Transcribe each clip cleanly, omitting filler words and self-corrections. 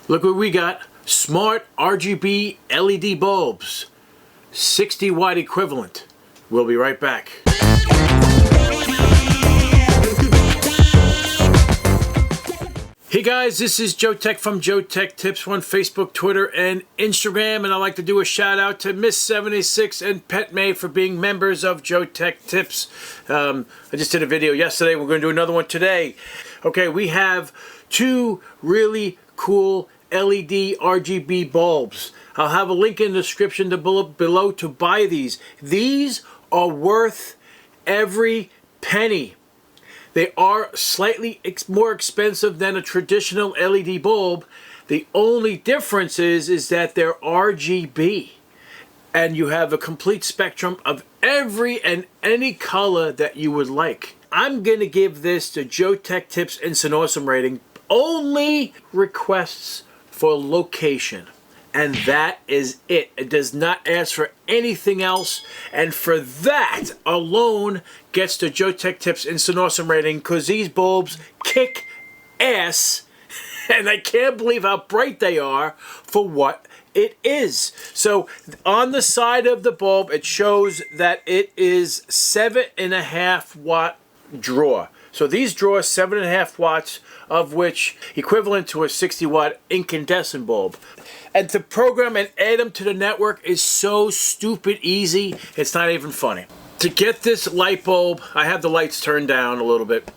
Look what we got. Smart RGB LED bulbs. 60 watt equivalent. We'll be right back. Hey guys, this is Joe Tech from JoeteckTips on Facebook, Twitter, and Instagram, and I'd like to do a shout out to Miss 76 and Pet May for being members of JoeteckTips. I just did a video yesterday. We're going to do another one today. Okay, we have two really cool LED RGB bulbs. I'll have a link in the description below to buy these. These are worth every penny. They are slightly more expensive than a traditional LED bulb. The only difference is that they're RGB. And you have a complete spectrum of every and any color that you would like. I'm going to give this the JoeteckTips Instant Awesome rating. Only requests for location. And that is it. It does not ask for anything else. And for that alone gets the JoeteckTips Instant Awesome rating, because these bulbs kick ass. And I can't believe how bright they are for what it is. So on the side of the bulb, it shows that it is 7.5 watt draw. So these draw 7.5 watts, of which equivalent to a 60 watt incandescent bulb. And to program and add them to the network is so stupid easy, it's not even funny. To get this light bulb, I have the lights turned down a little bit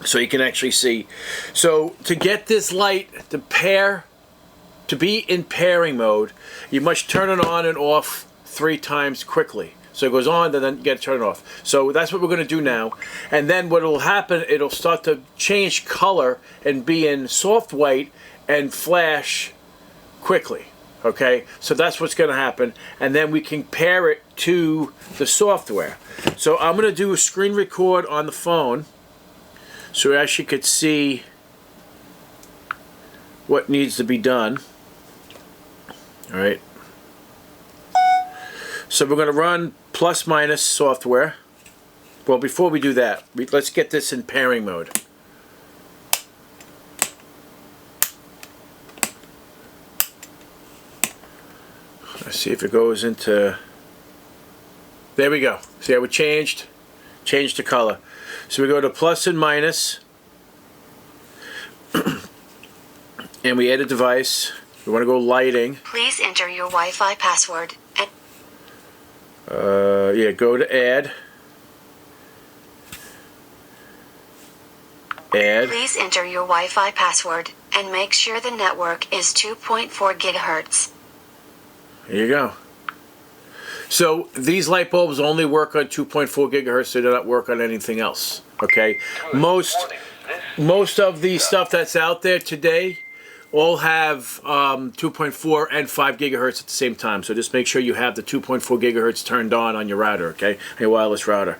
so you can actually see. So to get this light to be in pairing mode, you must turn it on and off 3 times quickly. So it goes on, and then you got to turn it off. So that's what we're going to do now. And then what will happen, it'll start to change color and be in soft white and flash quickly. Okay, so that's what's going to happen. And then we can pair it to the software. So I'm going to do a screen record on the phone so you actually could see what needs to be done. All right. So we're going to run plus minus software. Well, before we do that, let's get this in pairing mode. Let's see if it goes into... There we go. See how it changed? Changed the color. So we go to plus and minus. And we add a device. We want to go lighting. Please enter your Wi-Fi password. Yeah, go to add. Add. Please enter your Wi-Fi password and make sure the network is 2.4 gigahertz. There you go. So these light bulbs only work on 2.4 gigahertz. They do not work on anything else. Okay. Most of the stuff that's out there today all have 2.4 and 5 gigahertz at the same time. So just make sure you have the 2.4 gigahertz turned on your router, okay? Your wireless router.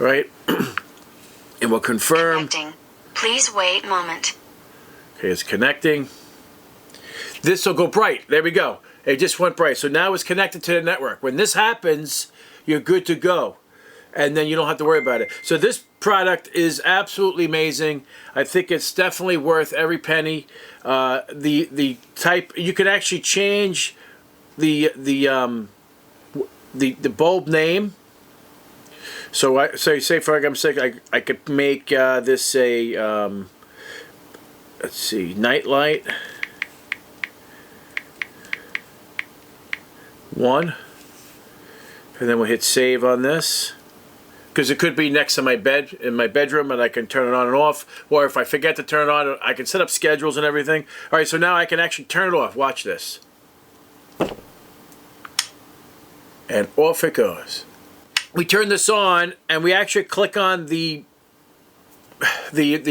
All right? And we'll confirm. Connecting. Please wait a moment. Okay, it's connecting. This will go bright. There we go. It just went bright. So now it's connected to the network. When this happens, you're good to go. And then you don't have to worry about it. So this product is absolutely amazing. I think it's definitely worth every penny. The type, you can actually change the bulb name. So say for argument's sake, I could make this a let's see, night light 1, and then we'll hit save on this. Because it could be next to my bed, in my bedroom, and I can turn it on and off. Or if I forget to turn it on, I can set up schedules and everything. All right, so now I can actually turn it off. Watch this. And off it goes. We turn this on, and we actually click on the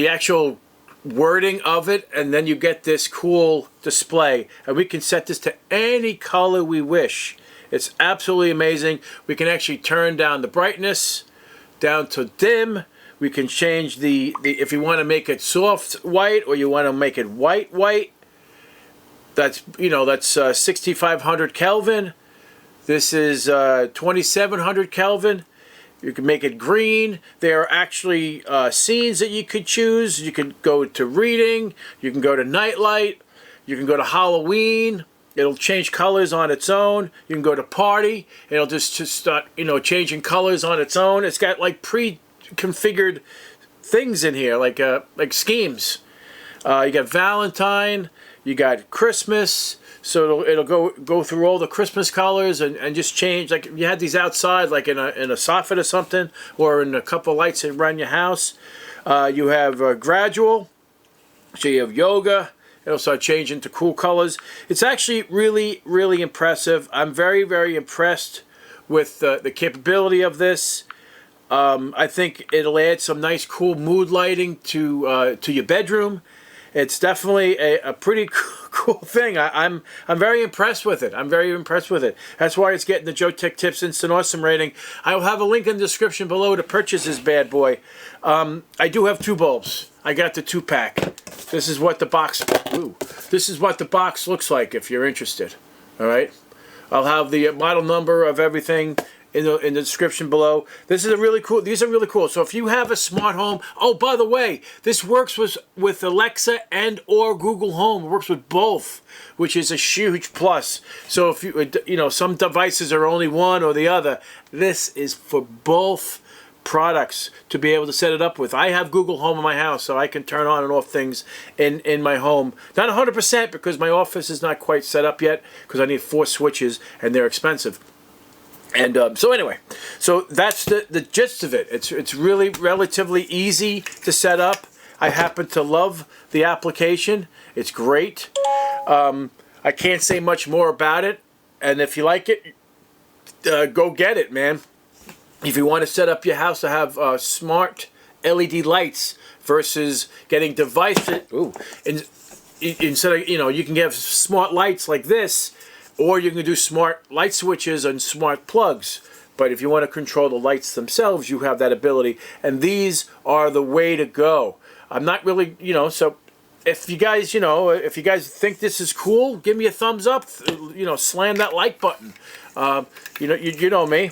actual wording of it, and then you get this cool display. And we can set this to any color we wish. It's absolutely amazing. We can actually turn down the brightness down to dim. We can change the if you want to make it soft white or you want to make it white. That's 6500 Kelvin. This is 2700 Kelvin. You can make it green. There are actually scenes that you could choose. You could go to reading. You can go to nightlight. You can go to Halloween. It'll change colors on its own. You can go to party. It'll just start, you know, changing colors on its own. It's got like pre-configured things in here, like schemes. You got Valentine. You got Christmas. So it'll go through all the Christmas colors and just change. Like you had these outside, like in a soffit or something, or in a couple of lights around your house. You have gradual. So you have yoga. It'll start changing to cool colors. It's actually really, really impressive. I'm very, very impressed with the capability of this. I think it'll add some nice, cool mood lighting to your bedroom. It's definitely a pretty cool thing. I'm very impressed with it. I'm very impressed with it. That's why it's getting the JoeteckTips Instant Awesome rating. I will have a link in the description below to purchase this bad boy. I do have 2 bulbs. I got the 2-pack. This is what the box. This is what the box looks like. If you're interested, all right. I'll have the model number of everything in the description below. This is a really cool. These are really cool. So if you have a smart home, oh, by the way, this works with Alexa and or Google Home. It works with both, which is a huge plus. So if you know, some devices are only one or the other, this is for both products to be able to set it up with. I have Google Home in my house, so I can turn on and off things in my home. Not 100% because my office is not quite set up yet, because I need 4 switches and they're expensive. And so anyway, so that's the gist of it. It's really relatively easy to set up. I happen to love the application. It's great. I can't say much more about it. And if you like it, go get it, man. If you want to set up your house to have smart LED lights versus getting devices, instead of, you know, you can have smart lights like this, or you can do smart light switches and smart plugs. But if you want to control the lights themselves, you have that ability. And these are the way to go. I'm not really, you know, so if you guys, you know, if you guys think this is cool, give me a thumbs up. You know, slam that like button. You know me.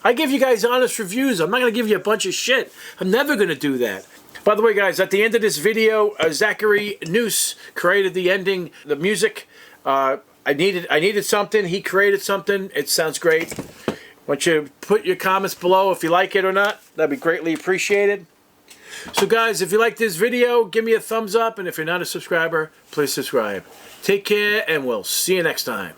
I give you guys honest reviews. I'm not going to give you a bunch of shit. I'm never going to do that. By the way, guys, at the end of this video, Zachary Noose created the music. I needed something. He created something. It sounds great. I want you to put your comments below if you like it or not. That'd be greatly appreciated. So, guys, if you like this video, give me a thumbs up. And if you're not a subscriber, please subscribe. Take care, and we'll see you next time.